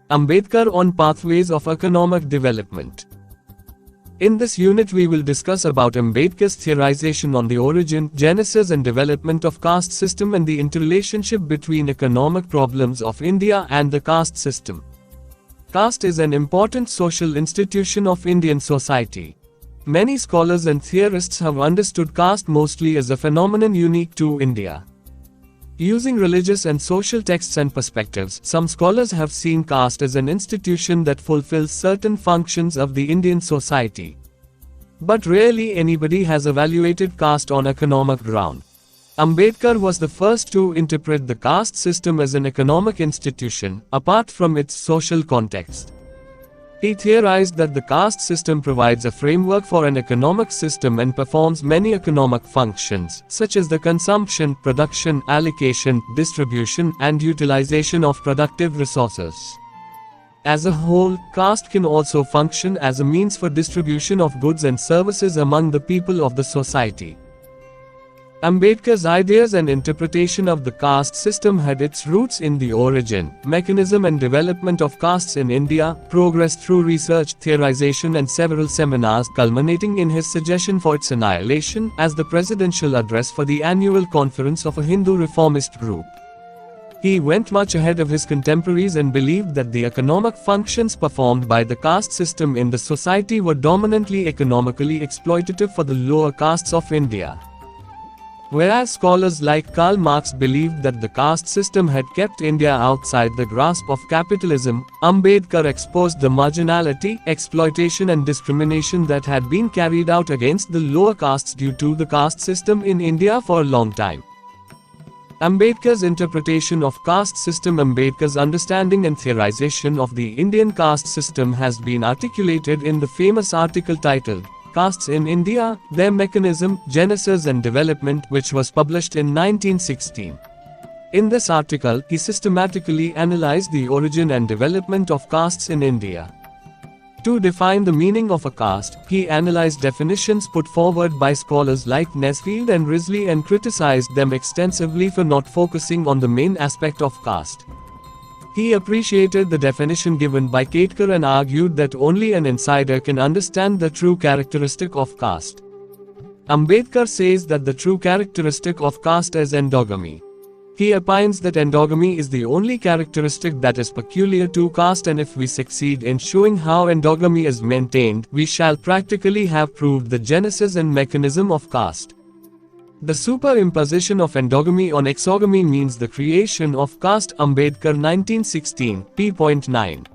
Ambedkar on Pathways of Economic Development. In this unit we will discuss about Ambedkar's theorization on the origin, genesis and development of caste system and the interrelationship between economic problems of India and the caste system. Caste is an important social institution of Indian society. Many scholars and theorists have understood caste mostly as a phenomenon unique to India. Using religious and social texts and perspectives, some scholars have seen caste as an institution that fulfills certain functions of the Indian society. But rarely anybody has evaluated caste on economic ground. Ambedkar was the first to interpret the caste system as an economic institution, apart from its social context. He theorized that the caste system provides a framework for an economic system and performs many economic functions, such as the consumption, production, allocation, distribution, and utilization of productive resources. As a whole, caste can also function as a means for distribution of goods and services among the people of the society. Ambedkar's ideas and interpretation of the caste system had its roots in the origin, mechanism and development of castes in India, progressed through research, theorization and several seminars, culminating in his suggestion for its annihilation as the presidential address for the annual conference of a Hindu reformist group. He went much ahead of his contemporaries and believed that the economic functions performed by the caste system in the society were dominantly economically exploitative for the lower castes of India. Whereas scholars like Karl Marx believed that the caste system had kept India outside the grasp of capitalism, Ambedkar exposed the marginality, exploitation and discrimination that had been carried out against the lower castes due to the caste system in India for a long time. Ambedkar's interpretation of caste system. Ambedkar's understanding and theorization of the Indian caste system has been articulated in the famous article titled Castes in India, Their Mechanism, Genesis and Development, which was published in 1916. In this article, he systematically analyzed the origin and development of castes in India. To define the meaning of a caste, he analyzed definitions put forward by scholars like Nesfield and Risley and criticized them extensively for not focusing on the main aspect of caste. He appreciated the definition given by Ambedkar and argued that only an insider can understand the true characteristic of caste. Ambedkar says that the true characteristic of caste is endogamy. He opines that endogamy is the only characteristic that is peculiar to caste, and if we succeed in showing how endogamy is maintained, we shall practically have proved the genesis and mechanism of caste. The superimposition of endogamy on exogamy means the creation of caste. Ambedkar 1916, p.9.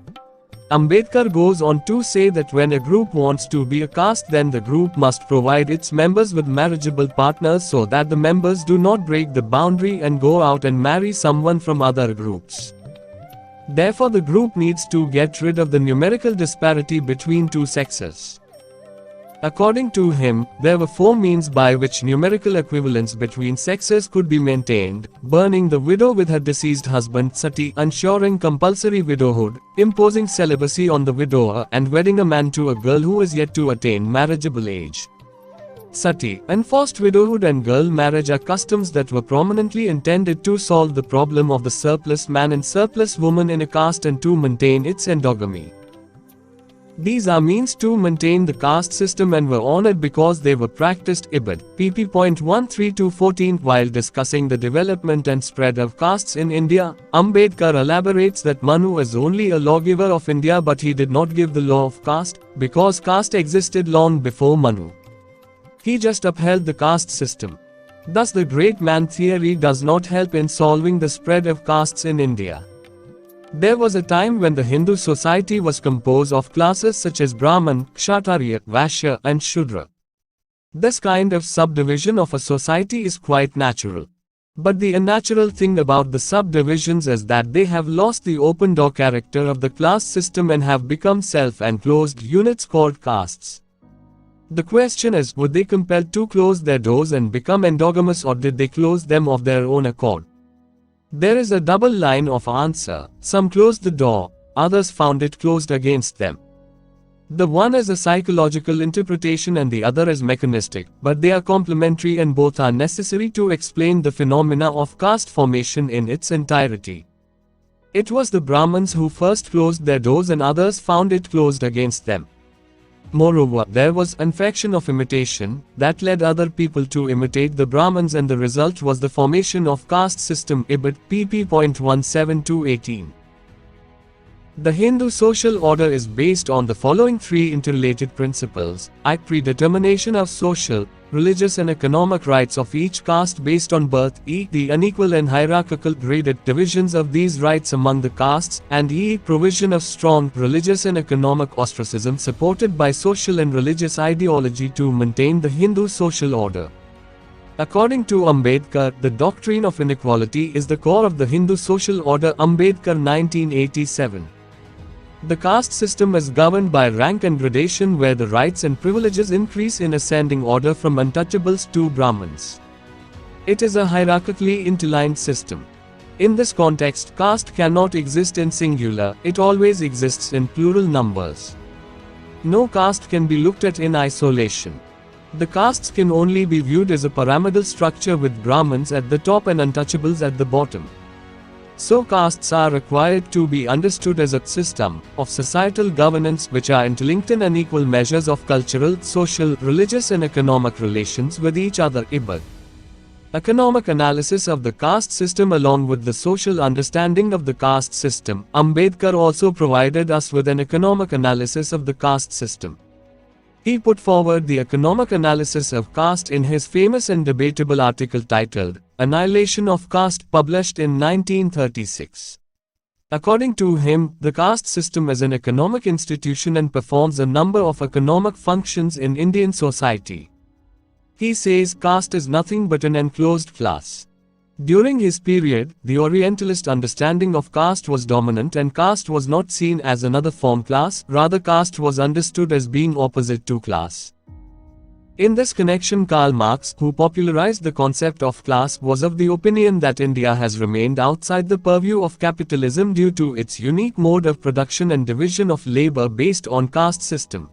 Ambedkar goes on to say that when a group wants to be a caste, then the group must provide its members with marriageable partners so that the members do not break the boundary and go out and marry someone from other groups. Therefore, the group needs to get rid of the numerical disparity between two sexes. According to him, there were four means by which numerical equivalence between sexes could be maintained: burning the widow with her deceased husband sati, ensuring compulsory widowhood, imposing celibacy on the widower, and wedding a man to a girl who is yet to attain marriageable age. Sati, enforced widowhood and girl marriage are customs that were prominently intended to solve the problem of the surplus man and surplus woman in a caste and to maintain its endogamy. These are means to maintain the caste system and were honored because they were practiced. Ibid. pp.13-14. While discussing the development and spread of castes in India, Ambedkar elaborates that Manu is only a lawgiver of India, but he did not give the law of caste, because caste existed long before Manu. He just upheld the caste system. Thus the great man theory does not help in solving the spread of castes in India. There was a time when the Hindu society was composed of classes such as Brahman, Kshatriya, Vaishya, and Shudra. This kind of subdivision of a society is quite natural. But the unnatural thing about the subdivisions is that they have lost the open-door character of the class system and have become self-enclosed units called castes. The question is, would they compelled to close their doors and become endogamous, or did they close them of their own accord? There is a double line of answer. Some closed the door, others found it closed against them. The one is a psychological interpretation and the other is mechanistic, but they are complementary and both are necessary to explain the phenomena of caste formation in its entirety. It was the Brahmins who first closed their doors and others found it closed against them. Moreover, there was infection of imitation that led other people to imitate the Brahmins, and the result was the formation of caste system. Ibid. pp.17-18. The Hindu social order is based on the following three interrelated principles: I. Predetermination of social, religious and economic rights of each caste based on birth, e. The unequal and hierarchical graded divisions of these rights among the castes, and e. Provision of strong religious and economic ostracism supported by social and religious ideology to maintain the Hindu social order. According to Ambedkar, the doctrine of inequality is the core of the Hindu social order. Ambedkar 1987. The caste system is governed by rank and gradation, where the rights and privileges increase in ascending order from untouchables to Brahmins. It is a hierarchically interlined system. In this context, caste cannot exist in singular, it always exists in plural numbers. No caste can be looked at in isolation. The castes can only be viewed as a pyramidal structure with Brahmins at the top and untouchables at the bottom. So castes are required to be understood as a system of societal governance which are interlinked in unequal measures of cultural, social, religious and economic relations with each other. Ibid. Economic analysis of the caste system along with the social understanding of the caste system. Ambedkar also provided us with an economic analysis of the caste system. He put forward the economic analysis of caste in his famous and debatable article titled Annihilation of Caste, published in 1936. According to him, the caste system is an economic institution and performs a number of economic functions in Indian society. He says caste is nothing but an enclosed class. During his period, the Orientalist understanding of caste was dominant, and caste was not seen as another form class, rather caste was understood as being opposite to class. In this connection, Karl Marx, who popularized the concept of class, was of the opinion that India has remained outside the purview of capitalism due to its unique mode of production and division of labor based on caste system.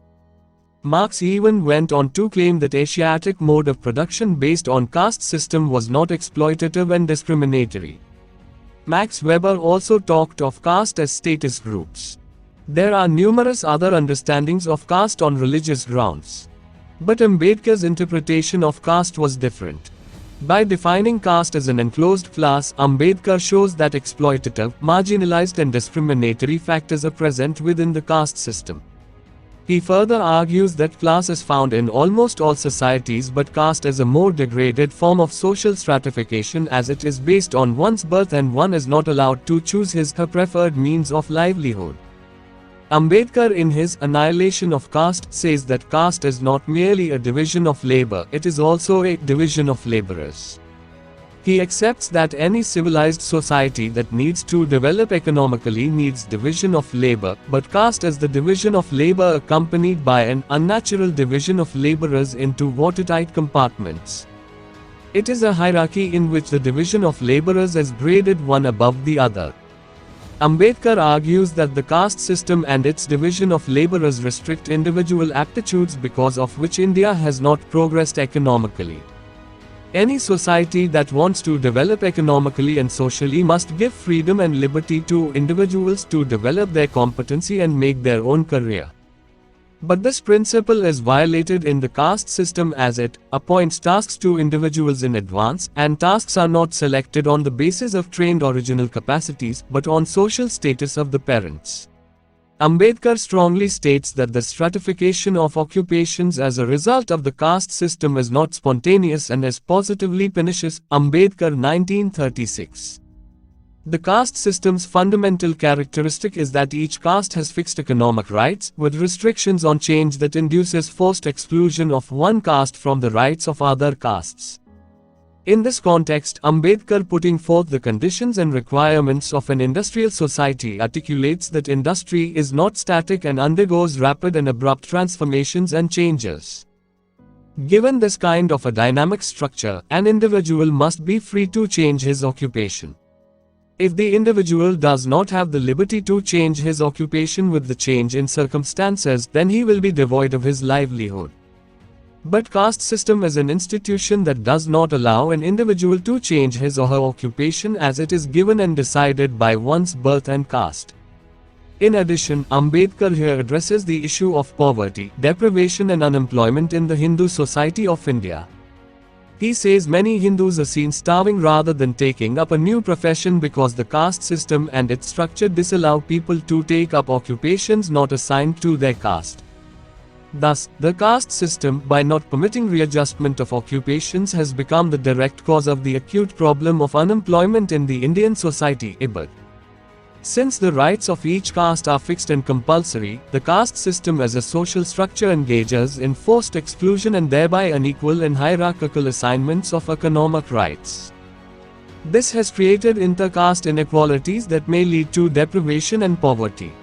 Marx even went on to claim that Asiatic mode of production based on caste system was not exploitative and discriminatory. Max Weber also talked of caste as status groups. There are numerous other understandings of caste on religious grounds. But Ambedkar's interpretation of caste was different. By defining caste as an enclosed class, Ambedkar shows that exploitative, marginalized and discriminatory factors are present within the caste system. He further argues that class is found in almost all societies, but caste is a more degraded form of social stratification as it is based on one's birth and one is not allowed to choose his/her preferred means of livelihood. Ambedkar in his Annihilation of Caste says that caste is not merely a division of labor, it is also a division of laborers. He accepts that any civilized society that needs to develop economically needs division of labor, but caste is the division of labor accompanied by an unnatural division of laborers into watertight compartments. It is a hierarchy in which the division of laborers is graded one above the other. Ambedkar argues that the caste system and its division of laborers restrict individual aptitudes, because of which India has not progressed economically. Any society that wants to develop economically and socially must give freedom and liberty to individuals to develop their competency and make their own career. But this principle is violated in the caste system as it appoints tasks to individuals in advance, and tasks are not selected on the basis of trained original capacities, but on social status of the parents. Ambedkar strongly states that the stratification of occupations as a result of the caste system is not spontaneous and is positively pernicious. Ambedkar 1936. The caste system's fundamental characteristic is that each caste has fixed economic rights, with restrictions on change that induces forced exclusion of one caste from the rights of other castes. In this context, Ambedkar, putting forth the conditions and requirements of an industrial society, articulates that industry is not static and undergoes rapid and abrupt transformations and changes. Given this kind of a dynamic structure, an individual must be free to change his occupation. If the individual does not have the liberty to change his occupation with the change in circumstances, then he will be devoid of his livelihood. But caste system is an institution that does not allow an individual to change his or her occupation as it is given and decided by one's birth and caste. In addition, Ambedkar here addresses the issue of poverty, deprivation and unemployment in the Hindu society of India. He says many Hindus are seen starving rather than taking up a new profession because the caste system and its structure disallow people to take up occupations not assigned to their caste. Thus, the caste system, by not permitting readjustment of occupations, has become the direct cause of the acute problem of unemployment in the Indian society. Since the rights of each caste are fixed and compulsory, the caste system as a social structure engages in forced exclusion and thereby unequal and hierarchical assignments of economic rights. This has created inter-caste inequalities that may lead to deprivation and poverty.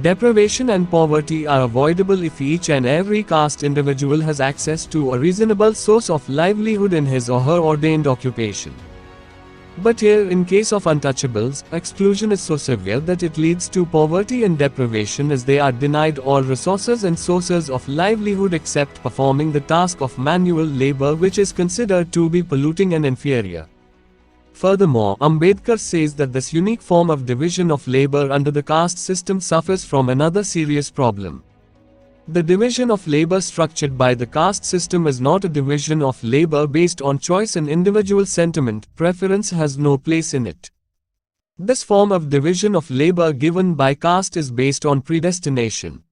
Deprivation and poverty are avoidable if each and every caste individual has access to a reasonable source of livelihood in his or her ordained occupation. But here, in case of untouchables, exclusion is so severe that it leads to poverty and deprivation as they are denied all resources and sources of livelihood except performing the task of manual labor, which is considered to be polluting and inferior. Furthermore, Ambedkar says that this unique form of division of labor under the caste system suffers from another serious problem. The division of labor structured by the caste system is not a division of labor based on choice and individual sentiment. Preference has no place in it. This form of division of labor given by caste is based on predestination.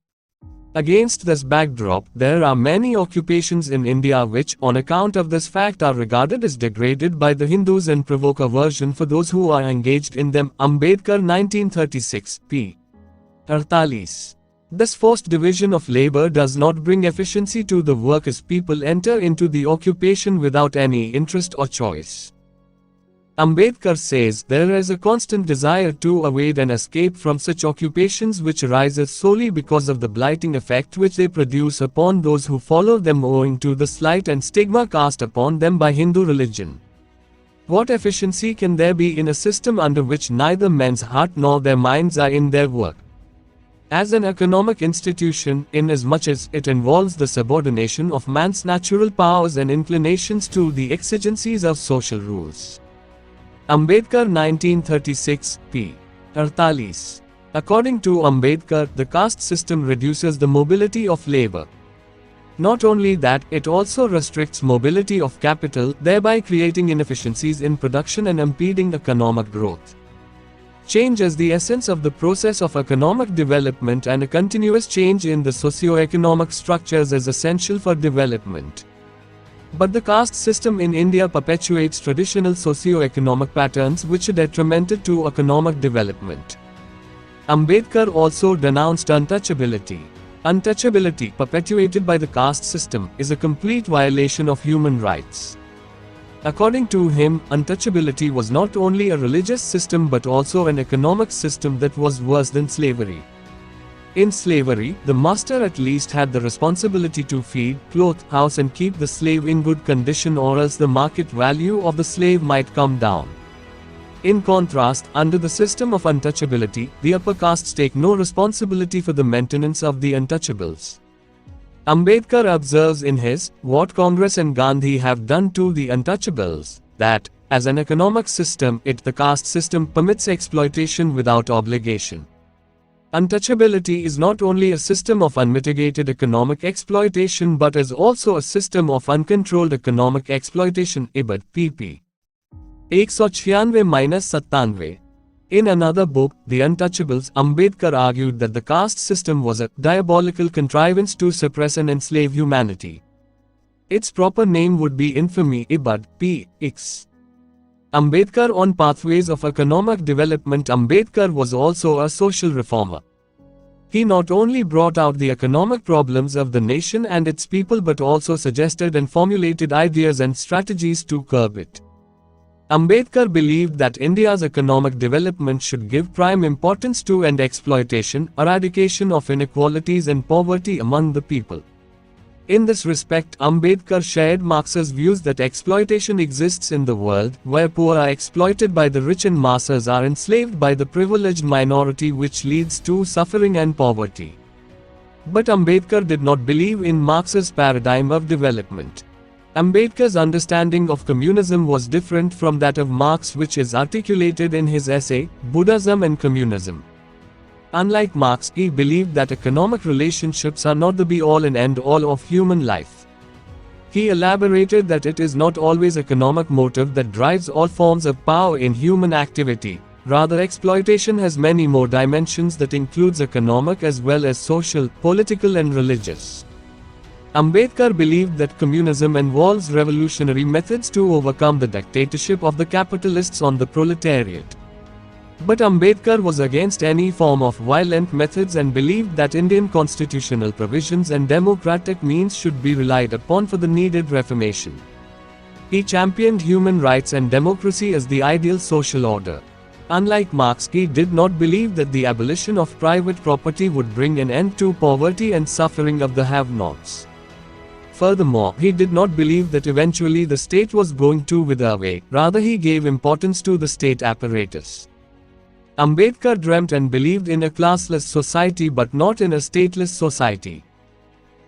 Against this backdrop, there are many occupations in India which, on account of this fact, are regarded as degraded by the Hindus and provoke aversion for those who are engaged in them. Ambedkar 1936, p. 48. This forced division of labor does not bring efficiency to the work as people enter into the occupation without any interest or choice. Ambedkar says there is a constant desire to evade and escape from such occupations which arises solely because of the blighting effect which they produce upon those who follow them owing to the slight and stigma cast upon them by Hindu religion. What efficiency can there be in a system under which neither men's heart nor their minds are in their work? As an economic institution, inasmuch as it involves the subordination of man's natural powers and inclinations to the exigencies of social rules. Ambedkar 1936, p. 48. According to Ambedkar, the caste system reduces the mobility of labor. Not only that, it also restricts mobility of capital, thereby creating inefficiencies in production and impeding economic growth. Change is the essence of the process of economic development, and a continuous change in the socio-economic structures is essential for development. But the caste system in India perpetuates traditional socio-economic patterns which are detrimental to economic development. Ambedkar also denounced untouchability. Untouchability, perpetuated by the caste system, is a complete violation of human rights. According to him, untouchability was not only a religious system but also an economic system that was worse than slavery. In slavery, the master at least had the responsibility to feed, clothe, house and keep the slave in good condition, or else the market value of the slave might come down. In contrast, under the system of untouchability, the upper castes take no responsibility for the maintenance of the untouchables. Ambedkar observes in his What Congress and Gandhi Have Done to the Untouchables, that, as an economic system, the caste system permits exploitation without obligation. Untouchability is not only a system of unmitigated economic exploitation but is also a system of uncontrolled economic exploitation. Ibad, pp. 196-97. In another book, The Untouchables, Ambedkar argued that the caste system was a diabolical contrivance to suppress and enslave humanity. Its proper name would be infamy. Ibad, p. X. Ambedkar on Pathways of Economic Development. Ambedkar was also a social reformer. He not only brought out the economic problems of the nation and its people but also suggested and formulated ideas and strategies to curb it. Ambedkar believed that India's economic development should give prime importance to end exploitation, eradication of inequalities and poverty among the people. In this respect, Ambedkar shared Marx's views that exploitation exists in the world, where poor are exploited by the rich and masses are enslaved by the privileged minority, which leads to suffering and poverty. But Ambedkar did not believe in Marx's paradigm of development. Ambedkar's understanding of communism was different from that of Marx, which is articulated in his essay, Buddhism and Communism. Unlike Marx, he believed that economic relationships are not the be-all and end-all of human life. He elaborated that it is not always economic motive that drives all forms of power in human activity. Rather, exploitation has many more dimensions that includes economic as well as social, political and religious. Ambedkar believed that communism involves revolutionary methods to overcome the dictatorship of the capitalists on the proletariat. But Ambedkar was against any form of violent methods and believed that Indian constitutional provisions and democratic means should be relied upon for the needed reformation. He championed human rights and democracy as the ideal social order. Unlike Marx, he did not believe that the abolition of private property would bring an end to poverty and suffering of the have-nots. Furthermore, he did not believe that eventually the state was going to wither away, rather he gave importance to the state apparatus. Ambedkar dreamt and believed in a classless society but not in a stateless society.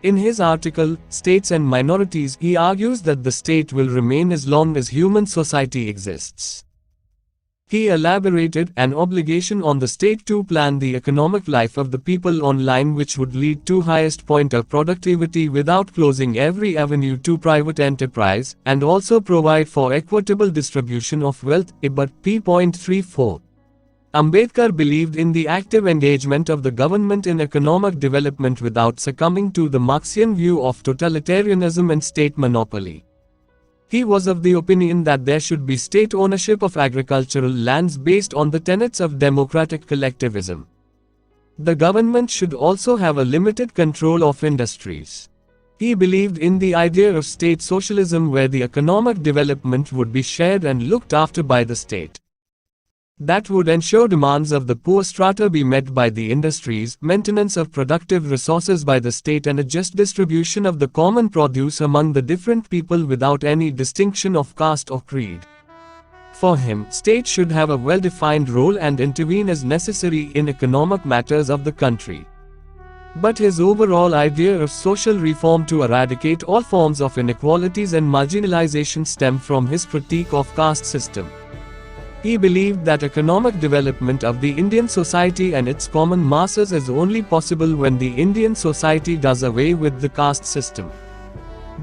In his article, States and Minorities, he argues that the state will remain as long as human society exists. He elaborated an obligation on the state to plan the economic life of the people online, which would lead to highest point of productivity without closing every avenue to private enterprise, and also provide for equitable distribution of wealth. But p.34. Ambedkar believed in the active engagement of the government in economic development without succumbing to the Marxian view of totalitarianism and state monopoly. He was of the opinion that there should be state ownership of agricultural lands based on the tenets of democratic collectivism. The government should also have a limited control of industries. He believed in the idea of state socialism where the economic development would be shared and looked after by the state. That would ensure demands of the poor strata be met by the industries, maintenance of productive resources by the state and a just distribution of the common produce among the different people without any distinction of caste or creed. For him, state should have a well-defined role and intervene as necessary in economic matters of the country. But his overall idea of social reform to eradicate all forms of inequalities and marginalization stemmed from his critique of caste system. He believed that economic development of the Indian society and its common masses is only possible when the Indian society does away with the caste system.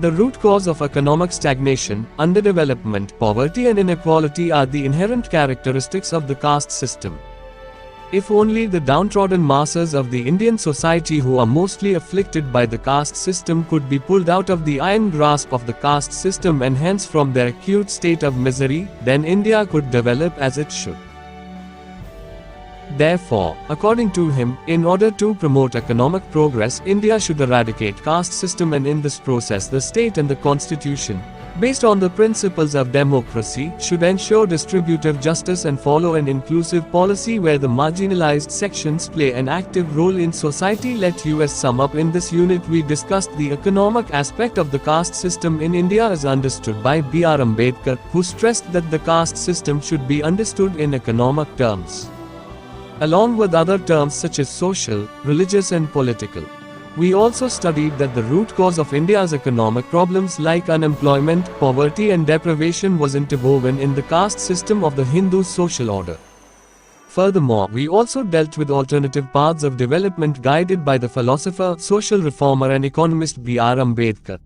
The root cause of economic stagnation, underdevelopment, poverty and inequality are the inherent characteristics of the caste system. If only the downtrodden masses of the Indian society who are mostly afflicted by the caste system could be pulled out of the iron grasp of the caste system and hence from their acute state of misery, then India could develop as it should. Therefore, according to him, in order to promote economic progress, India should eradicate caste system and in this process the state and the constitution, based on the principles of democracy, should ensure distributive justice and follow an inclusive policy where the marginalized sections play an active role in society. Let us sum up. In this unit we discussed the economic aspect of the caste system in India as understood by B.R. Ambedkar, who stressed that the caste system should be understood in economic terms, along with other terms such as social, religious and political. We also studied that the root cause of India's economic problems like unemployment, poverty and deprivation was interwoven in the caste system of the Hindu social order. Furthermore, we also dealt with alternative paths of development guided by the philosopher, social reformer and economist B.R. Ambedkar.